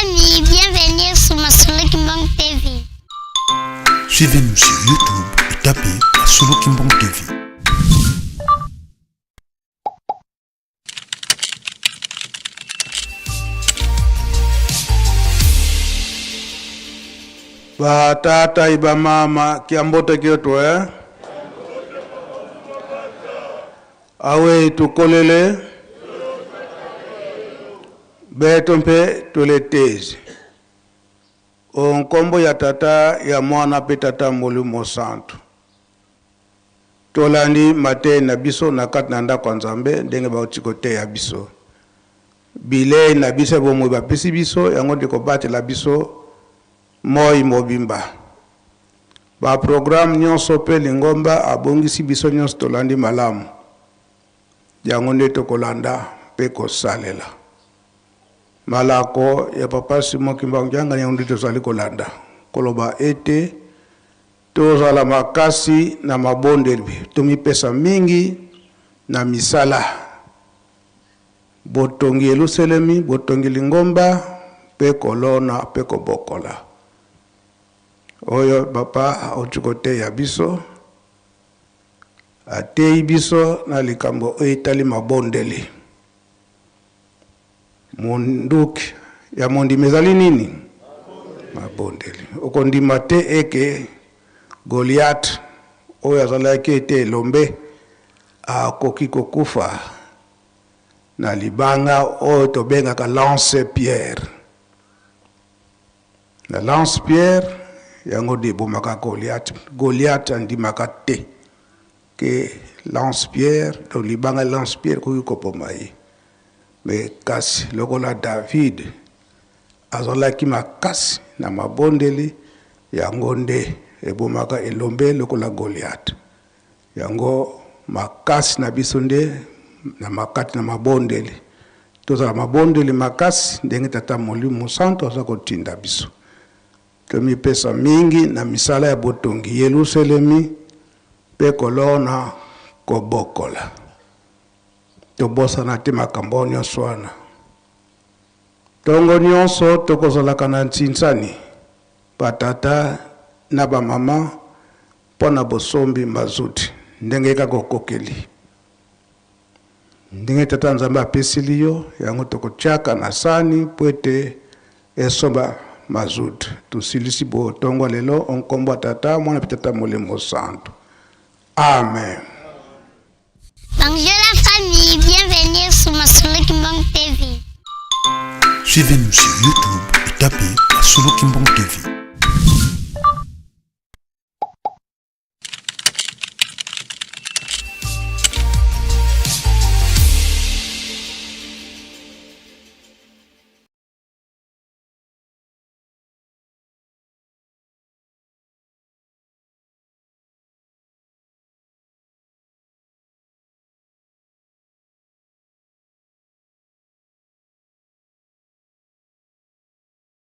famille, bienvenue sur Masolo Kimbang TV. Suivez-nous sur YouTube et tapez Masolo Kimbang TV. Ba tata iba mama kiambote kyoto awe tukolele beto mpe tuletezi onkombo ya tata ya mwana pe tata Molimo Santu tolandi mate na biso na kati na ndako ya Nzambe ndenge baotikote ya biso bile na biso bomoi bapesi biso yango ndeko batela biso moi mobimba ba programme nyonso pe lingomba abongisi biso nyonso tolandi malamu yango nde tokolanda pe kosalela malako ya papa Simon Kimbang janga yango nde tozali kolanda koloba ete tozala makasi na mabondeli tomipesa mingi na misala botongi Yerusalemi botongi lingomba pe kolona pe kobokola oyo papa otikote ya biso atei biso na likambo etali mabondeli munduki ya mondi mezali nini mabondeli okondima te eke Goliath oyo azalaki ete elombe akoki kokufa na libanga oyo tobengaka lance pierre na lance pierre yango de bomaka Goliath andimaka te ke lance pierre to libanga lance pierre koki kopoma ye me kasi lokola David azalaki makasi na mabondeli yango nde ebomaka elombe lokola Goliath yango makasi na biso nde na makati na mabondeli tozala mabondeli makasi ndenge tata Molimo Santu aza kotinda biso tomi pesa mingi na misala ya botongi Yerusalemi pe kolona kobokola tobosana te makambo nyonso wana tongo nyonso tokozalaka na ntinsani batata na bamama mpona bosombi mazuti ndenge kaka okokeli ndenge tata Nzambe apesili yo yango tokotiaka na sani po ete esomba mazuti tusilisi botongo lelo onkombo tata mwana pe tata Molimo Santu amen. Bonjour la famille, bienvenue sur Masolo Kimbang TV. Suivez-nous sur YouTube et tapez Masolo Kimbang TV.